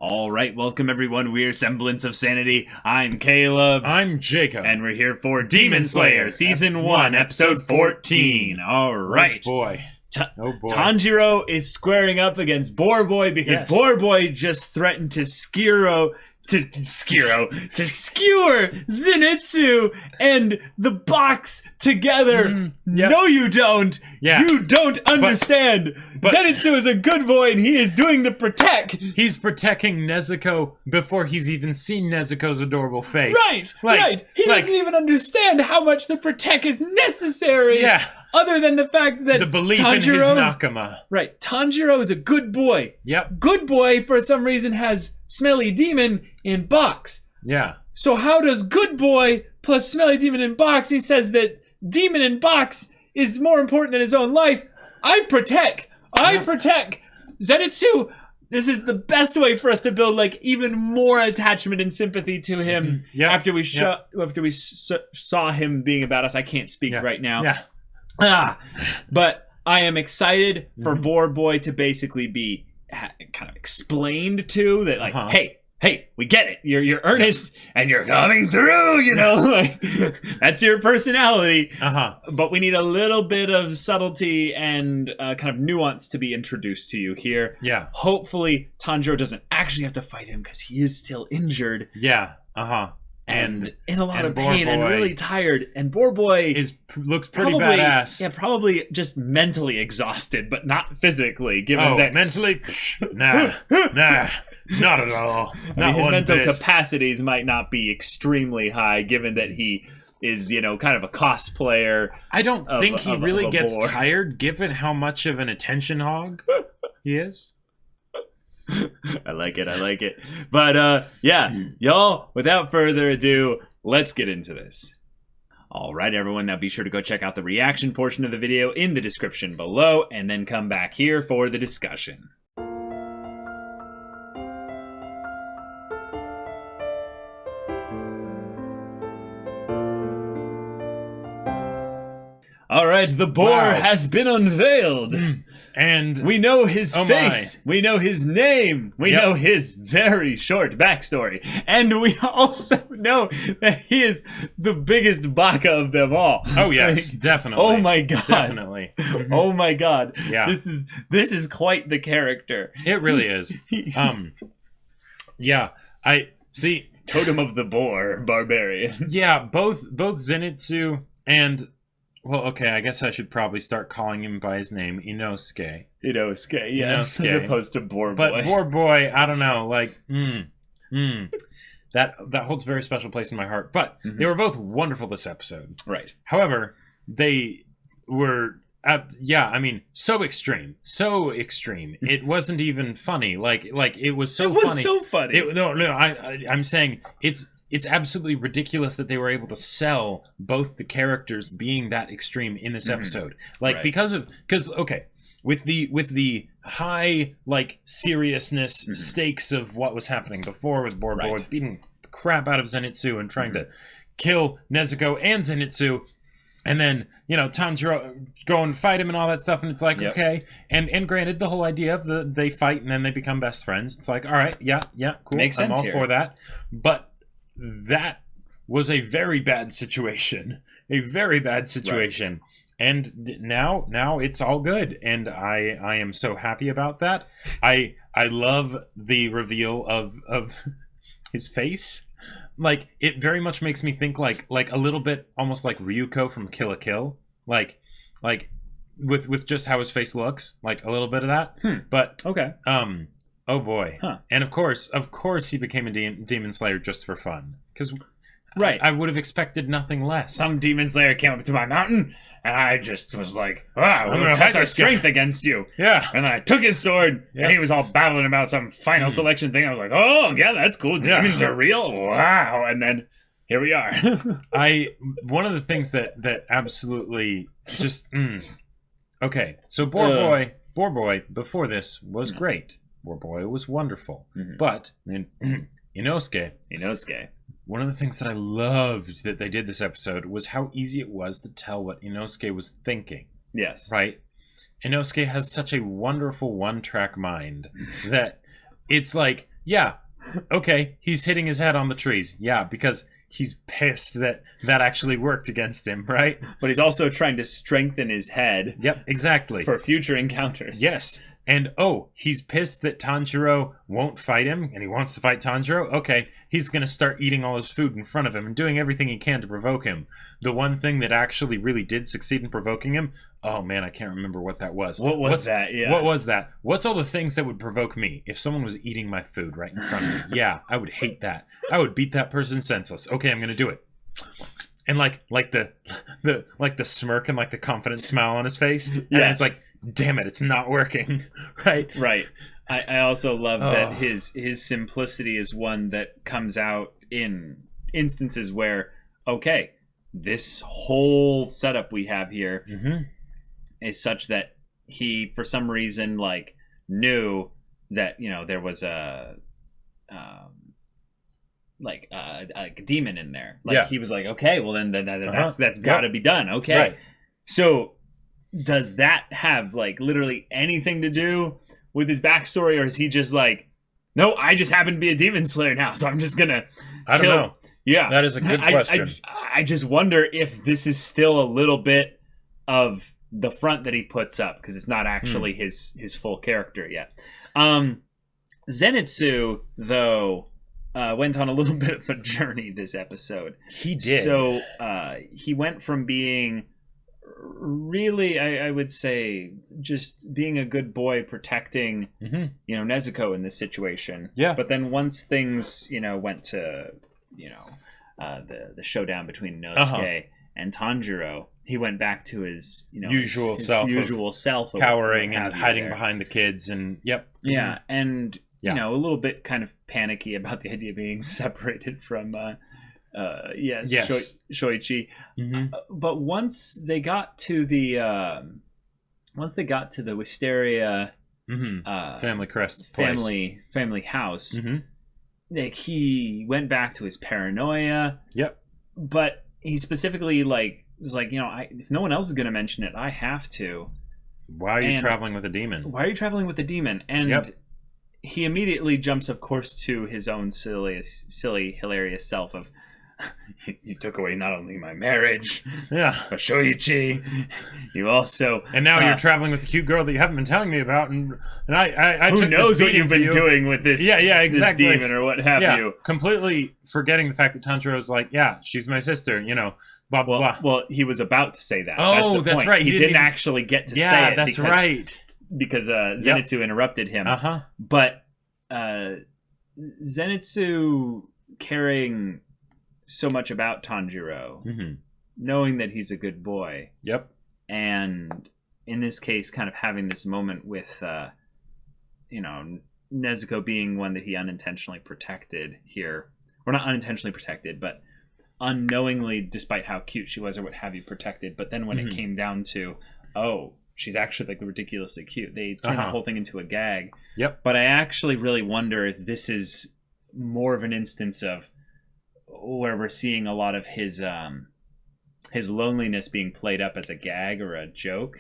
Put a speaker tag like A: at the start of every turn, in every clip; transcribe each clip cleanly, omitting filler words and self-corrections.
A: All right, welcome everyone. We're Semblance of Sanity. I'm Caleb.
B: I'm Jacob.
A: And we're here for Demon Slayer, Season 1, Episode 14. All right.
B: Oh boy.
A: Tanjiro is squaring up against Boy because Boy just threatened to skewer Zenitsu and the box together.
B: Yep.
A: No, you don't.
B: Yeah.
A: You don't understand. But Zenitsu is a good boy and he is doing the protect.
B: He's protecting Nezuko before he's even seen Nezuko's adorable face.
A: Right. He doesn't even understand how much the protect is necessary.
B: Yeah.
A: Other than the fact that
B: the belief in his Nakama.
A: Right. Tanjiro is a good boy.
B: Yep.
A: Good boy, for some reason, has Smelly Demon in box.
B: Yeah.
A: So how does good boy plus Smelly Demon in box, he says that Demon in box is more important than his own life. I protect Zenitsu. This is the best way for us to build like even more attachment and sympathy to him after we saw him being about us. I can't speak right now.
B: Yeah.
A: But I am excited for Boy to basically be kind of explained to that, like, hey, we get it. You're earnest and you're coming through. You know, like that's your personality. But we need a little bit of subtlety and kind of nuance to be introduced to you here.
B: Yeah.
A: Hopefully, Tanjiro doesn't actually have to fight him because he is still injured.
B: Yeah.
A: And in a lot of pain and really tired. And Boy
B: looks pretty badass.
A: Yeah, probably just mentally exhausted, but not physically. Given that
B: mentally, nah, not at all.
A: His mental capacities might not be extremely high, given that he is, kind of a cosplayer.
B: I don't think he really gets tired, given how much of an attention hog he is.
A: I like it. But, y'all, without further ado, let's get into this. All right, everyone, now be sure to go check out the reaction portion of the video in the description below, and then come back here for the discussion. All right, the boar hath been unveiled.
B: And
A: we know his face, we know his name, we know his very short backstory, and we also know that he is the biggest baka of them all.
B: Oh yes, definitely.
A: Oh my god,
B: definitely.
A: Oh my god,
B: yeah.
A: This is quite the character.
B: It really is. Yeah, I see.
A: Totem of the Boar, barbarian.
B: Yeah, both Zenitsu and. Well, okay, I guess I should probably start calling him by his name, Inosuke.
A: Inosuke, yes, as opposed to Boy.
B: But Boy, I don't know, like, that holds a very special place in my heart. But they were both wonderful this episode.
A: Right.
B: However, they were, so extreme. So extreme. It wasn't even funny. Like it was so funny.
A: It was so funny.
B: I'm saying it's absolutely ridiculous that they were able to sell both the characters being that extreme in this episode. Like because with the high like seriousness stakes of what was happening before with Boy beating the crap out of Zenitsu and trying to kill Nezuko and Zenitsu, and then Tanjiro go and fight him and all that stuff, and it's like okay, and granted the whole idea of they fight and then they become best friends, it's like all right, yeah, cool,
A: makes sense.
B: I'm all for that, but that was a very bad situation. And now it's all good, and I am so happy about that. I love the reveal of his face. Like it very much makes me think like a little bit almost like Ryuko from Kill la Kill, like with just how his face looks, like a little bit of that. But
A: okay.
B: Oh boy. And of course he became a demon slayer just for fun. Because I would have expected nothing less.
A: Some demon slayer came up to my mountain, and I just was like, I'm going to test our strength against you.
B: Yeah.
A: And then I took his sword, and he was all babbling about some final selection thing. I was like, oh, yeah, that's cool. Demons are real? Wow. And then here we are.
B: One of the things that absolutely just... Okay, so Boy before this was great. Boy was wonderful. But Inosuke, one of the things that I loved that they did this episode was how easy it was to tell what Inosuke was thinking.
A: Yes.
B: Right? Inosuke has such a wonderful one-track mind that it's like Yeah. Okay, he's hitting his head on the trees. Yeah, because he's pissed that actually worked against him, right?
A: But he's also trying to strengthen his head.
B: Yep, exactly.
A: For future encounters.
B: Yes. And, he's pissed that Tanjiro won't fight him, and he wants to fight Tanjiro? Okay, he's going to start eating all his food in front of him and doing everything he can to provoke him. The one thing that actually really did succeed in provoking him, oh man, I can't remember what that was.
A: What's that? Yeah.
B: What was that? What's all the things that would provoke me if someone was eating my food right in front of me? Yeah, I would hate that. I would beat that person senseless. Okay, I'm going to do it. And like the smirk and like the confident smile on his face. And it's like, damn it, it's not working. Right.
A: I also love that his simplicity is one that comes out in instances where, okay, this whole setup we have here is such that he, for some reason, like, knew that, there was a demon in there. Like, he was like, okay, well then that's got to be done. Okay.
B: Right.
A: So does that have like literally anything to do with his backstory, or is he just like, no, I just happen to be a demon slayer now, so I'm just gonna
B: I don't know.
A: Yeah,
B: that is a good question.
A: I just wonder if this is still a little bit of the front that he puts up, because it's not actually his full character yet. Zenitsu, though, went on a little bit of a journey this episode.
B: He did.
A: So he went from being really, I would say, just being a good boy, protecting, Nezuko in this situation.
B: Yeah.
A: But then once things, went to, the showdown between Inosuke and Tanjiro, he went back to his,
B: usual self, cowering and hiding behind the kids, and
A: yeah, and a little bit kind of panicky about the idea of being separated from. Shoichi. But once they got to the Wisteria
B: family crest
A: family house, like, he went back to his paranoia.
B: Yep.
A: But he specifically was like, if no one else is going to mention it, I have to.
B: Why are you traveling with a demon?
A: And he immediately jumps, of course, to his own silly, hilarious self of, you took away not only my marriage, but Shoichi, you also...
B: And now you're traveling with the cute girl that you haven't been telling me about, and I
A: who knows what you've been doing with this,
B: exactly.
A: This demon or what have you.
B: Completely forgetting the fact that Tanjiro's like, she's my sister, blah, blah, blah.
A: Well, he was about to say that.
B: Oh, that's right.
A: He didn't actually get to say it.
B: That's right.
A: Because Zenitsu interrupted him. But Zenitsu caring so much about Tanjiro, knowing that he's a good boy.
B: Yep.
A: And in this case, kind of having this moment with, Nezuko being one that he unintentionally protected here. Or not unintentionally protected, but unknowingly, despite how cute she was or what have you, protected. But then when it came down to, she's actually like ridiculously cute, they turned the whole thing into a gag.
B: Yep.
A: But I actually really wonder if this is more of an instance of where we're seeing a lot of his loneliness being played up as a gag or a joke.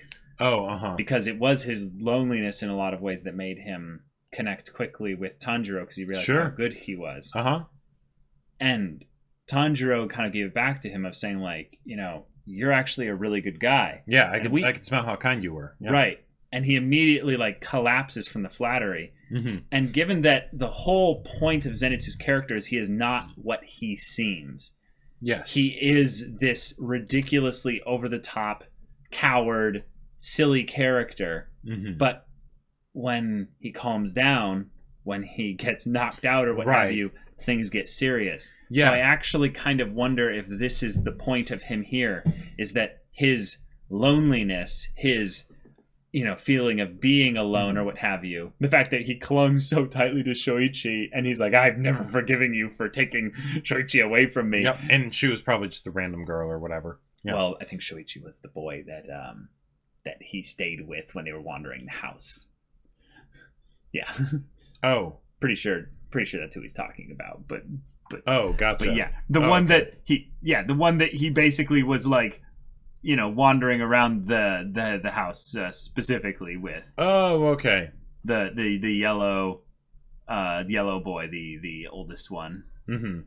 A: Because it was his loneliness in a lot of ways that made him connect quickly with Tanjiro, because he realized how good he was. And Tanjiro kind of gave it back to him of saying, like, you're actually a really good guy.
B: Yeah, I could smell how kind you were. Yeah.
A: Right. And he immediately collapses from the flattery. And given that the whole point of Zenitsu's character is he is not what he seems.
B: Yes.
A: He is this ridiculously over-the-top, coward, silly character. But when he calms down, when he gets knocked out or what have you, things get serious. So I actually kind of wonder if this is the point of him here, is that his loneliness, his feeling of being alone or what have you, the fact that he clung so tightly to Shoichi, and he's like, I've never forgiven you for taking Shoichi away from me.
B: Yep. And she was probably just a random girl or whatever. Yep.
A: Well, I think Shoichi was the boy that he stayed with when they were wandering the house. Yeah. Pretty sure that's who he's talking about. But
B: gotcha.
A: But the one that he basically was like, wandering around the house specifically with.
B: Oh, okay.
A: The yellow yellow boy, the oldest one.
B: Mm-hmm.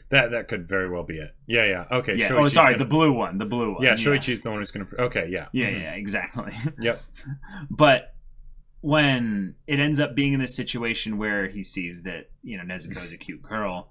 B: That could very well be it. Yeah. Okay.
A: Yeah. Oh, sorry, the blue one. The blue one.
B: Yeah, Shoichi's the one who's gonna. Okay. Yeah.
A: Yeah. Yeah. Exactly.
B: Yep.
A: But when it ends up being in this situation where he sees that Nezuko is a cute girl,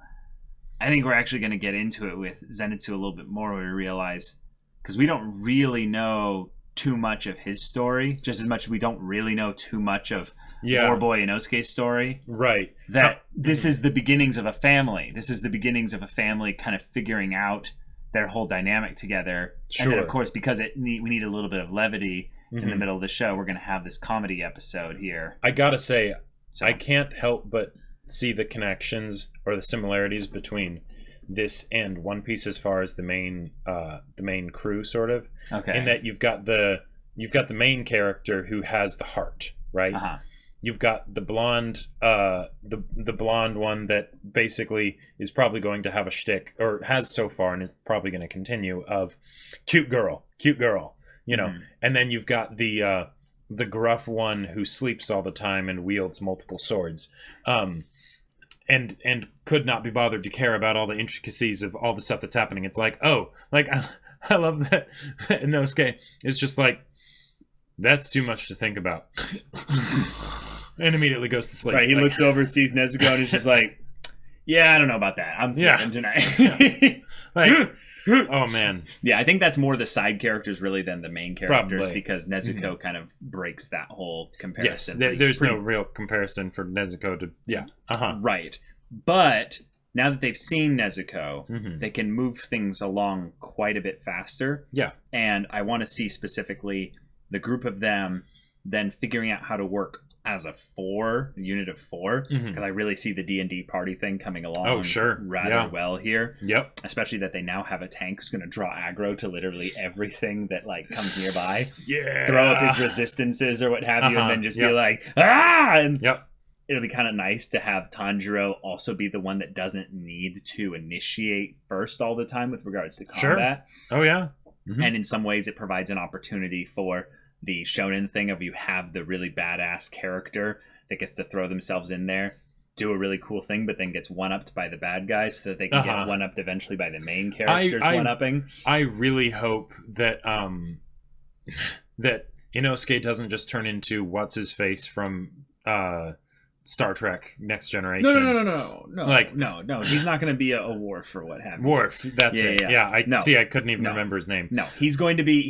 A: I think we're actually going to get into it with Zenitsu a little bit more, where we realize, because we don't really know too much of his story, just as much as we don't really know too much of Poor Boy Inosuke's story.
B: Right.
A: That this is the beginnings of a family. This is the beginnings of a family kind of figuring out their whole dynamic together. Sure. And then, of course, because we need a little bit of levity in the middle of the show, we're going to have this comedy episode here.
B: I gotta say, I can't help but see the connections or the similarities between this and One Piece as far as the main crew, sort of.
A: Okay.
B: In that you've got the main character who has the heart, right?
A: Uh-huh.
B: You've got the blonde, the blonde one that basically is probably going to have a shtick, or has so far, and is probably going to continue, of cute girl, and then you've got the gruff one who sleeps all the time and wields multiple swords, and could not be bothered to care about all the intricacies of all the stuff that's happening. It's like, I love that Inosuke is just like, that's too much to think about. And immediately goes to sleep.
A: Right, he looks over, sees Nezuko, and he's just like, yeah, I don't know about that. I'm sleeping tonight.
B: Oh, man.
A: Yeah, I think that's more the side characters, really, than the main characters,
B: Probably.
A: Because Nezuko kind of breaks that whole comparison.
B: Yes, there's no real comparison for Nezuko to... Yeah.
A: Right. But now that they've seen Nezuko, they can move things along quite a bit faster.
B: Yeah.
A: And I want to see specifically the group of them then figuring out how to work as a unit of four, because I really see the D&D party thing coming along rather well here.
B: Yep.
A: Especially that they now have a tank who's going to draw aggro to literally everything that comes nearby.
B: Yeah.
A: Throw up his resistances or what have you, and then just be like, ah! And it'll be kind of nice to have Tanjiro also be the one that doesn't need to initiate first all the time with regards to combat.
B: Sure. Oh, yeah.
A: And in some ways it provides an opportunity for the shonen thing of you have the really badass character that gets to throw themselves in there, do a really cool thing, but then gets one-upped by the bad guys so that they can get one-upped eventually by the main characters one-upping. I
B: really hope that that Inosuke doesn't just turn into what's-his-face from Star Trek Next Generation.
A: No. He's not going to be a Worf or what have you.
B: Worf, that's it. Yeah, I couldn't even remember his name.
A: No, he's going to be,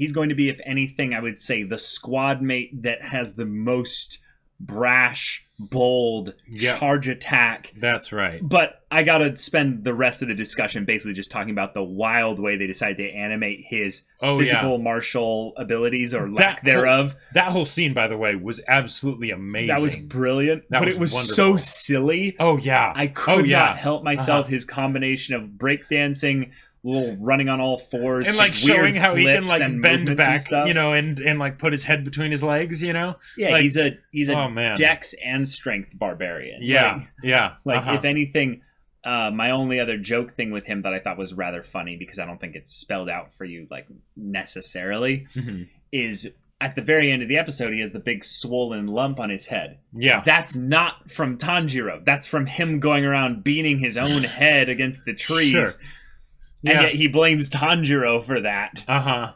A: if anything, I would say the squad mate that has the most brash, bold charge attack.
B: That's right.
A: But I got to spend the rest of the discussion basically just talking about the wild way they decided to animate his physical martial abilities or lack thereof.
B: That whole scene, by the way, was absolutely amazing.
A: That was brilliant. But it was wonderful. So silly.
B: Oh, yeah.
A: I could not help myself. His combination of breakdancing, little running on all fours,
B: and showing how he can bend back, and put his head between his legs, Yeah,
A: he's a dex and strength barbarian.
B: Yeah,
A: if anything, my only other joke thing with him that I thought was rather funny, because I don't think it's spelled out for you necessarily, is at the very end of the episode he has the big swollen lump on his head.
B: Yeah,
A: that's not from Tanjiro. That's from him going around beating his own head against the trees. Sure. And yet he blames Tanjiro for that.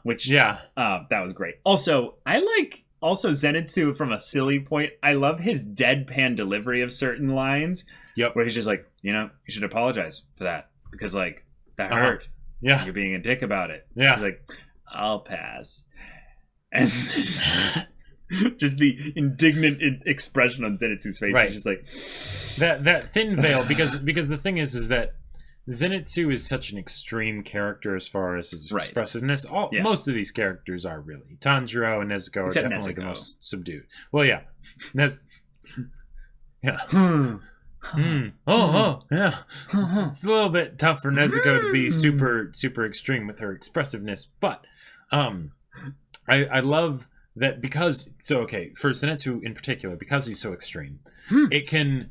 A: Which, that was great. Also, I like Zenitsu from a silly point. I love his deadpan delivery of certain lines.
B: Yep.
A: Where he's just like, you should apologize for that. Because, that hurt.
B: Yeah.
A: You're being a dick about it.
B: Yeah.
A: He's like, I'll pass. And just the indignant expression on Zenitsu's face.
B: Right.
A: He's just like...
B: That thin veil, because the thing is that Zenitsu is such an extreme character as far as his expressiveness. Most of these characters are really. Tanjiro and Nezuko are definitely the most subdued. Well, yeah. Yeah. Yeah. It's a little bit tough for Nezuko to be super, super extreme with her expressiveness. But I love that because... So, okay, for Zenitsu in particular, because he's so extreme, it can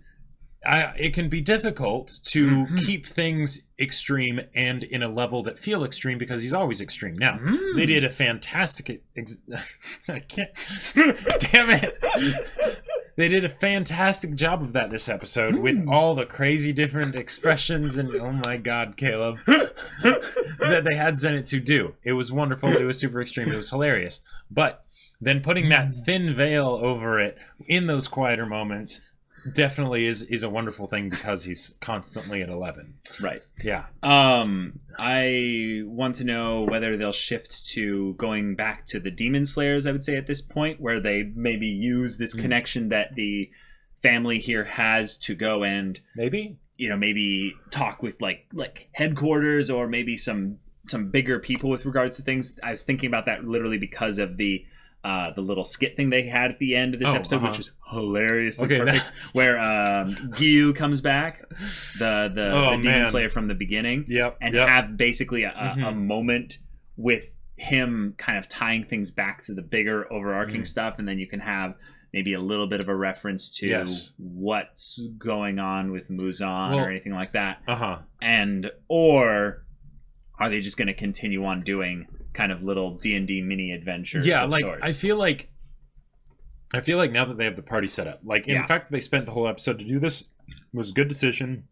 B: be difficult to keep things extreme and in a level that feel extreme because he's always extreme. Now, they did a fantastic... I can't... Damn it! They did a fantastic job of that this episode with all the crazy different expressions and oh my god, Caleb, that they had Zenitsu do. It was wonderful. It was super extreme. It was hilarious. But then putting that thin veil over it in those quieter moments definitely is a wonderful thing because he's constantly at 11.
A: Right.
B: Yeah.
A: I want to know whether they'll shift to going back to the Demon Slayers, I would say, at this point, where they maybe use this connection that the family here has to go and maybe talk with like headquarters or maybe some bigger people with regards to things. I was thinking about that literally because of the little skit thing they had at the end of this episode, which is hilariously perfect, where Gyu comes back, the Demon Slayer from the beginning, have basically a moment with him kind of tying things back to the bigger overarching stuff, and then you can have maybe a little bit of a reference to what's going on with Muzan or anything like that. Or are they just going to continue on doing kind of little D&D mini adventures?
B: I feel like now that they have the party set up, in fact they spent the whole episode to do this was a good decision,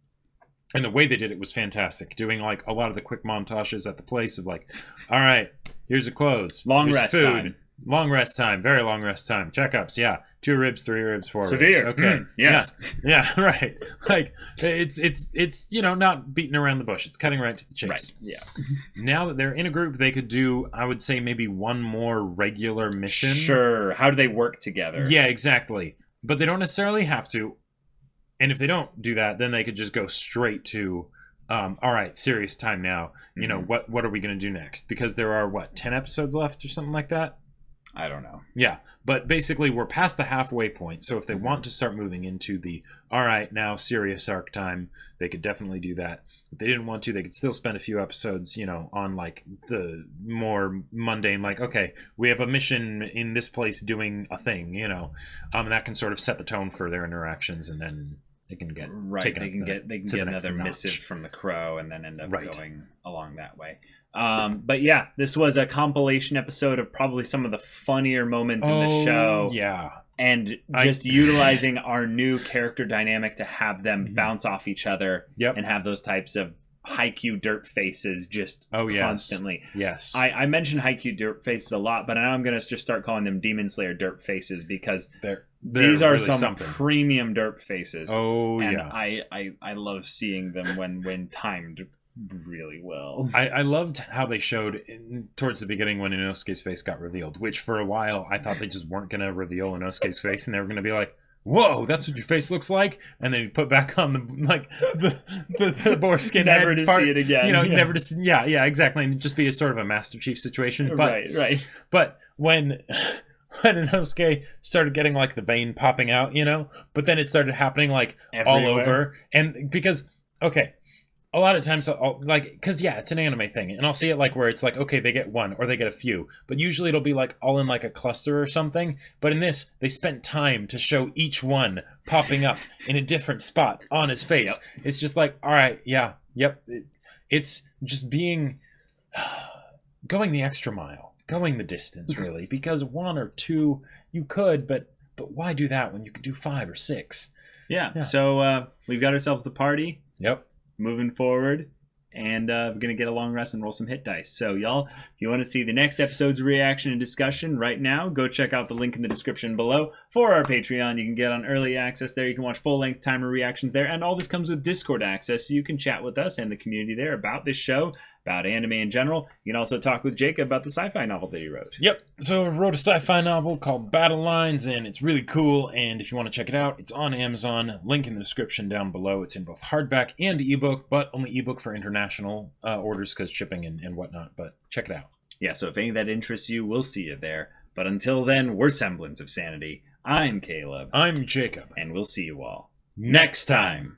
B: and the way they did it was fantastic, doing like a lot of the quick montages at the place of like, all right, here's the clothes,
A: long rest time,
B: long rest time, very long rest time, checkups, 2 ribs, 3 ribs, 4
A: severe
B: ribs. Okay.
A: Yes.
B: Yeah, right. Like it's not beating around the bush. It's cutting right to the chase.
A: Right. Yeah.
B: Now that they're in a group, they could do, I would say, maybe one more regular mission.
A: Sure. How do they work together?
B: Yeah, exactly. But they don't necessarily have to. And if they don't do that, then they could just go straight to all right, serious time now. You know, what are we going to do next? Because there are 10 episodes left or something like that?
A: I don't know.
B: Yeah, but basically we're past the halfway point. So if they want to start moving into the, all right, now serious arc time, they could definitely do that. If they didn't want to, they could still spend a few episodes, on like the more mundane, like, okay, we have a mission in this place doing a thing, and that can sort of set the tone for their interactions, and then they can get
A: they can get another missive from the Crow and then end up going along that way. But yeah, this was a compilation episode of probably some of the funnier moments in the show.
B: Yeah.
A: And just utilizing our new character dynamic to have them bounce off each other and have those types of Haikyuu dirt faces just constantly.
B: Yes.
A: I mentioned Haikyuu dirt faces a lot, but now I'm going to just start calling them Demon Slayer dirt faces because these are really some premium dirt faces.
B: Oh,
A: and
B: yeah.
A: I love seeing them when timed really well.
B: I loved how they showed towards the beginning when Inosuke's face got revealed, which for a while I thought they just weren't going to reveal Inosuke's face and they were going to be like, whoa, that's what your face looks like, and then you put back on the boar skin
A: never
B: head
A: to
B: part,
A: see it again.
B: Never to see, exactly, and just be a sort of a Master Chief situation. But,
A: right.
B: But when Inosuke started getting like the vein popping out, but then it started happening like everywhere. All over, and because a lot of times, because it's an anime thing, and I'll see it like where it's like, okay, they get one or they get a few, but usually it'll be like all in like a cluster or something. But in this, they spent time to show each one popping up in a different spot on his face. Yep. It's just like, all right, it's just going the extra mile, going the distance, really, because 1 or 2 you could, but why do that when you could do 5 or 6?
A: Yeah. So we've got ourselves the party.
B: Yep.
A: Moving forward, and we're going to get a long rest and roll some hit dice. So y'all, if you want to see the next episode's reaction and discussion right now, go check out the link in the description below for our Patreon. You can get on early access there. You can watch full-length timer reactions there, and all this comes with Discord access, so you can chat with us and the community there about this show, about anime in general. You can also talk with Jacob about the sci-fi novel that he wrote.
B: Yep. So I wrote a sci-fi novel called Battle Lines, and it's really cool. And if you want to check it out, it's on Amazon. Link in the description down below. It's in both hardback and ebook, but only ebook for international orders because shipping and whatnot. But check it out.
A: Yeah, so if any of that interests you, we'll see you there. But until then, we're Semblance of Sanity. I'm Caleb.
B: I'm Jacob.
A: And we'll see you all next time.